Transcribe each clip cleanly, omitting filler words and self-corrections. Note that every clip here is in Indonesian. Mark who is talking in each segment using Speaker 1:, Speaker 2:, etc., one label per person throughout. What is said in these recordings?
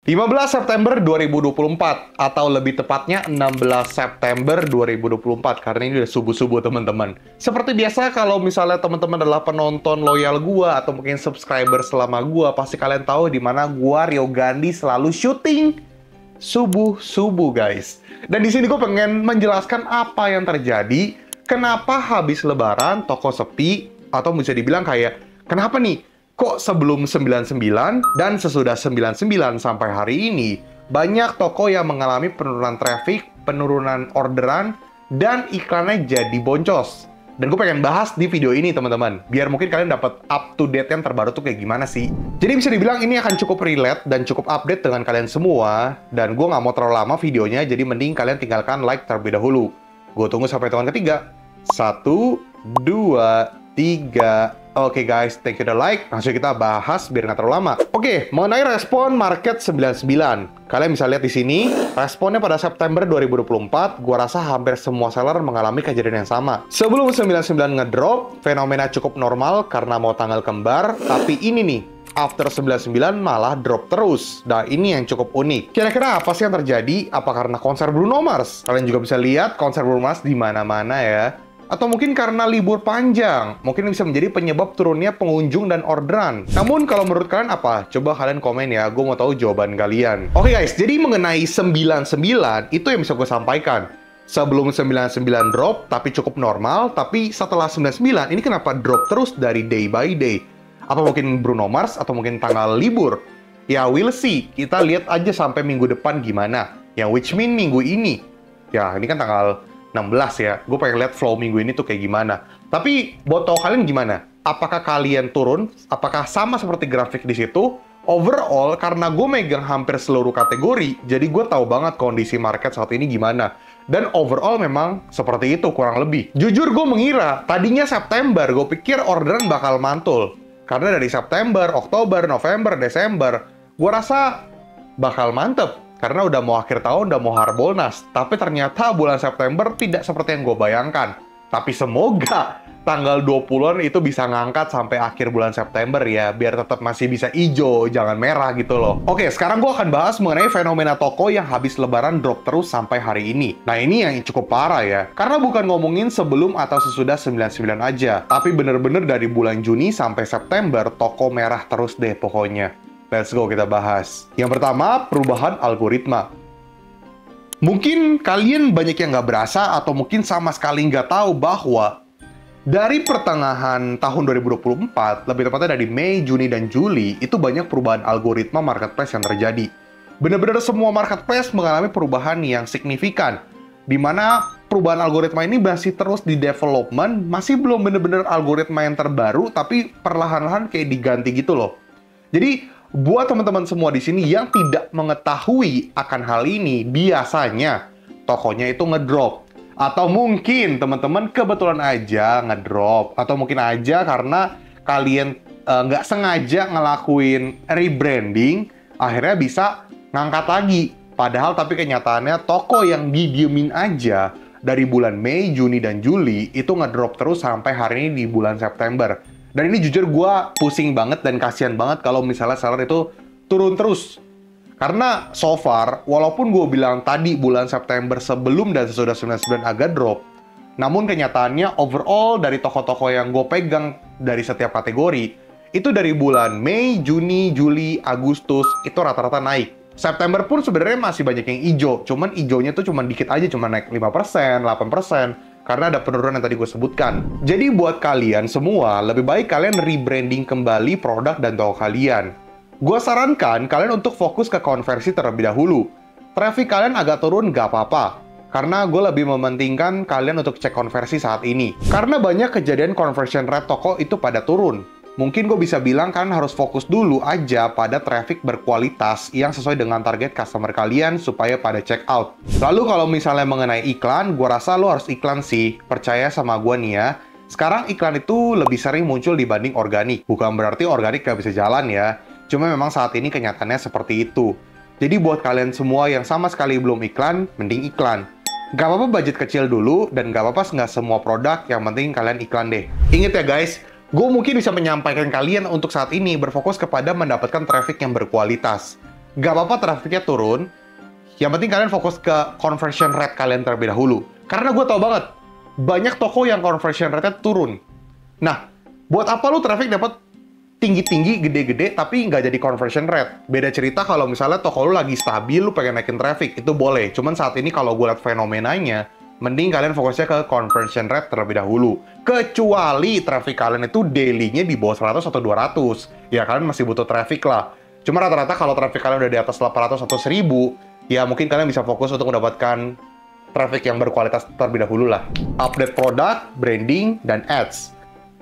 Speaker 1: 15 September 2024 atau lebih tepatnya 16 September 2024 karena ini udah subuh-subuh teman-teman. Seperti biasa kalau misalnya teman-teman adalah penonton loyal gua atau mungkin subscriber selama gua, pasti kalian tahu di mana gua Rio Gandhi selalu syuting subuh-subuh guys. Dan di sini gue pengen menjelaskan apa yang terjadi, kenapa habis lebaran toko sepi, atau bisa dibilang kayak kenapa nih kok sebelum 99 dan sesudah 99 sampai hari ini, banyak toko yang mengalami penurunan traffic, penurunan orderan, dan iklannya jadi boncos. Dan gue pengen bahas di video ini, teman-teman. Biar mungkin kalian dapat up to date yang terbaru tuh kayak gimana sih. Jadi bisa dibilang ini akan cukup relate dan cukup update dengan kalian semua. Dan gue nggak mau terlalu lama videonya, jadi mending kalian tinggalkan like terlebih dahulu. Gue tunggu sampai hitungan ketiga. 1, 2, 3... Oke guys, thank you udah like. Langsung kita bahas biar nggak terlalu lama. Oke, mengenai respon market 99. Kalian bisa lihat di sini, responnya pada September 2024, gua rasa hampir semua seller mengalami kejadian yang sama. Sebelum 99 ngedrop, fenomena cukup normal karena mau tanggal kembar, tapi ini nih, after 99 malah drop terus. Nah, ini yang cukup unik. Kira-kira apa sih yang terjadi? Apa karena konser Bruno Mars? Kalian juga bisa lihat konser Bruno Mars di mana-mana ya. Atau mungkin karena libur panjang, mungkin bisa menjadi penyebab turunnya pengunjung dan orderan. Namun kalau menurut kalian apa? Coba kalian komen ya, gue mau tahu jawaban kalian. Oke guys, jadi mengenai 99, itu yang bisa gue sampaikan. Sebelum 99 drop, tapi cukup normal, tapi setelah 99, ini kenapa drop terus dari day by day? Apa mungkin Bruno Mars, atau mungkin tanggal libur? Ya, we'll see. Kita lihat aja sampai minggu depan gimana. Yang which mean minggu ini. Ya, ini kan tanggal 16 ya, gue pengen lihat flow minggu ini tuh kayak gimana. Tapi buat tau kalian gimana? Apakah kalian turun? Apakah sama seperti grafik di situ? Overall, karena gue megang hampir seluruh kategori, jadi gue tahu banget kondisi market saat ini gimana. Dan overall memang seperti itu kurang lebih. Jujur gue mengira, tadinya September, gue pikir orderan bakal mantul. Karena dari September, Oktober, November, Desember, gue rasa bakal mantep. Karena udah mau akhir tahun, udah mau Harbolnas. Tapi ternyata bulan September tidak seperti yang gue bayangkan. Tapi semoga tanggal 20-an itu bisa ngangkat sampai akhir bulan September ya. Biar tetap masih bisa hijau, jangan merah gitu loh. Oke, sekarang gue akan bahas mengenai fenomena toko yang habis lebaran drop terus sampai hari ini. Nah, ini yang cukup parah ya. Karena bukan ngomongin sebelum atau sesudah 99 aja. Tapi bener-bener dari bulan Juni sampai September, toko merah terus deh pokoknya. Let's go kita bahas. Yang pertama, perubahan algoritma. Mungkin kalian banyak yang nggak berasa atau mungkin sama sekali nggak tahu bahwa dari pertengahan tahun 2024, lebih tepatnya dari Mei, Juni, dan Juli, itu banyak perubahan algoritma marketplace yang terjadi. Benar-benar semua marketplace mengalami perubahan yang signifikan. Di mana perubahan algoritma ini masih terus di development, masih belum benar-benar algoritma yang terbaru, tapi perlahan-lahan kayak diganti gitu loh. Jadi, buat teman-teman semua di sini yang tidak mengetahui akan hal ini, biasanya tokonya itu ngedrop. Atau mungkin teman-teman kebetulan aja ngedrop. Atau mungkin aja karena kalian nggak sengaja ngelakuin rebranding, akhirnya bisa ngangkat lagi. Padahal tapi kenyataannya toko yang didiemin aja dari bulan Mei, Juni, dan Juli itu ngedrop terus sampai hari ini di bulan September. Dan ini jujur gue pusing banget dan kasihan banget kalau misalnya seller itu turun terus. Karena so far, walaupun gue bilang tadi bulan September sebelum dan sesudah 99 agak drop, namun kenyataannya overall dari toko-toko yang gue pegang dari setiap kategori, itu dari bulan Mei, Juni, Juli, Agustus, itu rata-rata naik. September pun sebenarnya masih banyak yang hijau, cuman hijaunya tuh cuma dikit aja, cuma naik 5%, 8%. Karena ada penurunan yang tadi gue sebutkan. Jadi buat kalian semua, lebih baik kalian rebranding kembali produk dan toko kalian. Gue sarankan kalian untuk fokus ke konversi terlebih dahulu. Traffic kalian agak turun gak apa-apa. Karena gue lebih mementingkan kalian untuk cek konversi saat ini. Karena banyak kejadian conversion rate toko itu pada turun. Mungkin gue bisa bilang kalian harus fokus dulu aja pada traffic berkualitas yang sesuai dengan target customer kalian supaya pada check out. Lalu kalau misalnya mengenai iklan, gue rasa lo harus iklan sih. Percaya sama gue nih ya. Sekarang iklan itu lebih sering muncul dibanding organik. Bukan berarti organik gak bisa jalan ya. Cuma memang saat ini kenyataannya seperti itu. Jadi buat kalian semua yang sama sekali belum iklan, mending iklan. Gak apa-apa budget kecil dulu, dan gak apa-apa nggak semua produk, yang penting kalian iklan deh. Ingat ya guys, gue mungkin bisa menyampaikan kalian untuk saat ini berfokus kepada mendapatkan traffic yang berkualitas. Gak apa-apa trafficnya turun, yang penting kalian fokus ke conversion rate kalian terlebih dahulu. Karena gue tau banget, banyak toko yang conversion rate-nya turun. Nah, buat apa lu traffic dapat tinggi-tinggi, gede-gede, tapi nggak jadi conversion rate? Beda cerita kalau misalnya toko lu lagi stabil, lu pengen naikin traffic, itu boleh. Cuman saat ini kalau gue liat fenomenanya, mending kalian fokusnya ke conversion rate terlebih dahulu. Kecuali traffic kalian itu daily-nya di bawah 100 atau 200. Ya, kalian masih butuh traffic lah. Cuma rata-rata kalau traffic kalian udah di atas 800 atau 1000, ya mungkin kalian bisa fokus untuk mendapatkan traffic yang berkualitas terlebih dahulu lah. Update produk, branding, dan ads.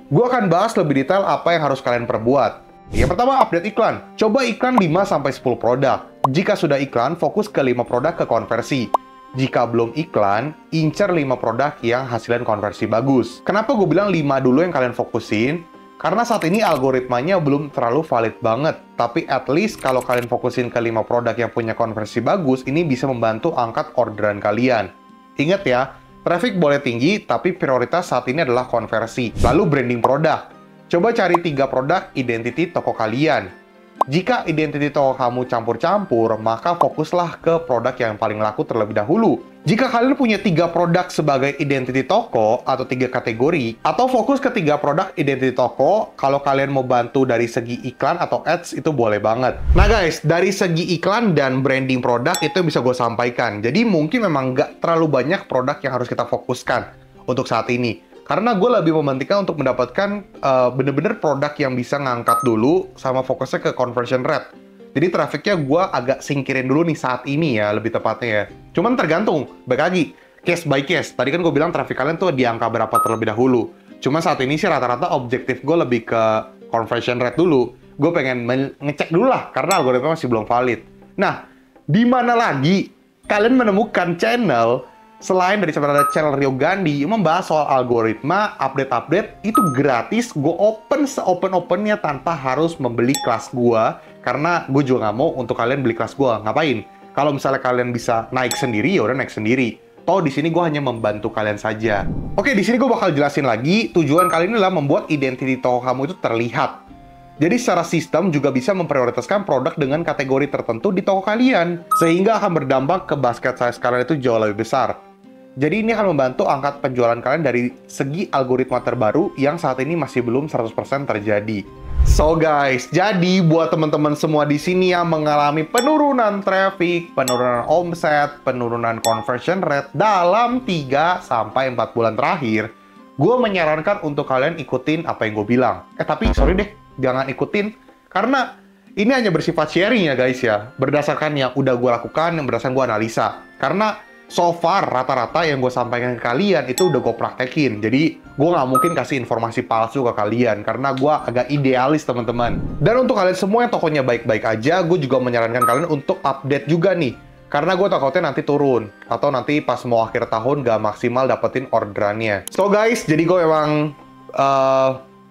Speaker 1: Gue akan bahas lebih detail apa yang harus kalian perbuat. Yang pertama, update iklan. Coba iklan 5-10 produk. Jika sudah iklan, fokus ke 5 produk ke konversi. Jika belum iklan, incer 5 produk yang hasilnya konversi bagus. Kenapa gue bilang 5 dulu yang kalian fokusin? Karena saat ini algoritmanya belum terlalu valid banget. Tapi at least kalau kalian fokusin ke 5 produk yang punya konversi bagus, ini bisa membantu angkat orderan kalian. Ingat ya, traffic boleh tinggi, tapi prioritas saat ini adalah konversi. Lalu branding produk. Coba cari 3 produk identity toko kalian. Jika identity toko kamu campur-campur, maka fokuslah ke produk yang paling laku terlebih dahulu. Jika kalian punya 3 produk sebagai identity toko atau 3 kategori, atau fokus ke 3 produk identity toko, kalau kalian mau bantu dari segi iklan atau ads, itu boleh banget. Nah guys, dari segi iklan dan branding produk itu bisa gue sampaikan. Jadi mungkin memang nggak terlalu banyak produk yang harus kita fokuskan untuk saat ini. Karena gue lebih mementingkan untuk mendapatkan bener-bener produk yang bisa ngangkat dulu sama fokusnya ke conversion rate. Jadi trafficnya gue agak singkirin dulu nih saat ini ya, lebih tepatnya ya. Cuman tergantung, balik lagi, case by case. Tadi kan gue bilang traffic kalian tuh di angka berapa terlebih dahulu. Cuma saat ini sih rata-rata objektif gue lebih ke conversion rate dulu. Gue pengen ngecek dulu lah, karena algoritma masih belum valid. Nah, di mana lagi kalian menemukan channel selain dari channel Rio Gandhi membahas soal algoritma, update-update itu gratis, gue open se-open-opennya tanpa harus membeli kelas gue, karena gue juga nggak mau untuk kalian beli kelas gue. Ngapain? Kalau misalnya kalian bisa naik sendiri, ya udah naik sendiri. Toh di sini gue hanya membantu kalian saja. Oke, di sini gue bakal jelasin lagi. Tujuan kali ini adalah membuat identity toko kamu itu terlihat. Jadi secara sistem juga bisa memprioritaskan produk dengan kategori tertentu di toko kalian, sehingga akan berdampak ke basket size kalian itu jauh lebih besar. Jadi ini akan membantu angkat penjualan kalian dari segi algoritma terbaru yang saat ini masih belum 100% terjadi. So guys, jadi buat teman-teman semua di sini yang mengalami penurunan traffic, penurunan omset, penurunan conversion rate dalam 3-4 bulan terakhir, gue menyarankan untuk kalian ikutin apa yang gue bilang. Tapi sorry deh, jangan ikutin, karena ini hanya bersifat sharing ya guys ya, berdasarkan yang udah gue lakukan, yang berdasarkan gue analisa. Karena so far, rata-rata yang gue sampaikan ke kalian itu udah gue praktekin. Jadi, gue nggak mungkin kasih informasi palsu ke kalian, karena gue agak idealis, teman-teman. Dan untuk kalian semua yang tokonya baik-baik aja, gue juga menyarankan kalian untuk update juga nih. Karena gue takutnya nanti turun, atau nanti pas mau akhir tahun nggak maksimal dapetin orderannya. So guys, jadi gue memang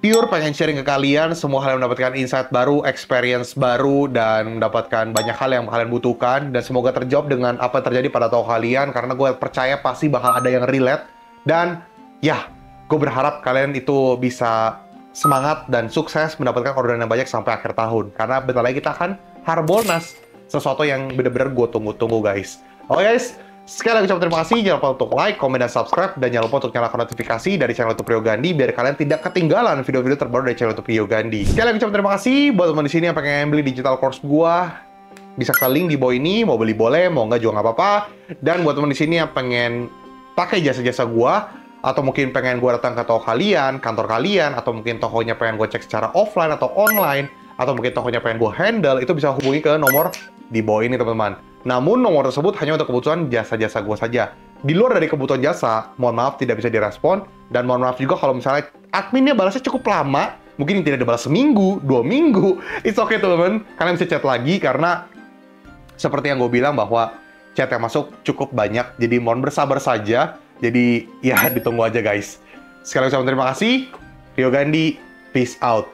Speaker 1: pure pengen sharing ke kalian semua hal yang mendapatkan insight baru, experience baru, dan mendapatkan banyak hal yang kalian butuhkan. Dan semoga terjawab dengan apa yang terjadi pada toko kalian, karena gue percaya pasti bakal ada yang relate. Dan ya, gue berharap kalian itu bisa semangat dan sukses mendapatkan orderan yang banyak sampai akhir tahun. Karena bentar lagi kita akan Harbolnas, sesuatu yang bener-bener gue tunggu-tunggu guys. Oke guys, sekali lagi ucapkan terima kasih. Jangan lupa untuk like, komen, dan subscribe. Dan jangan lupa untuk nyalakan notifikasi dari channel YouTube Rio Gandhi biar kalian tidak ketinggalan video-video terbaru dari channel YouTube Rio Gandhi. Sekali lagi ucapkan terima kasih buat teman di sini yang pengen beli digital course gua. Bisa ke link di bawah ini, mau beli boleh, mau nggak juga nggak apa-apa. Dan buat teman di sini yang pengen pakai jasa-jasa gua, atau mungkin pengen gua datang ke toko kalian, kantor kalian, atau mungkin tokonya pengen gua cek secara offline atau online, atau mungkin tokonya pengen gua handle, itu bisa hubungi ke nomor di bawah ini teman-teman. Namun nomor tersebut hanya untuk kebutuhan jasa-jasa gue saja. Di luar dari kebutuhan jasa, mohon maaf tidak bisa direspon. Dan mohon maaf juga kalau misalnya adminnya balasnya cukup lama, mungkin tidak dibalas seminggu, 2 minggu. It's okay teman-teman, kalian bisa chat lagi karena seperti yang gue bilang bahwa chat yang masuk cukup banyak. Jadi mohon bersabar saja. Jadi ya ditunggu aja guys. Sekali lagi terima kasih. Rio Gandhi, peace out.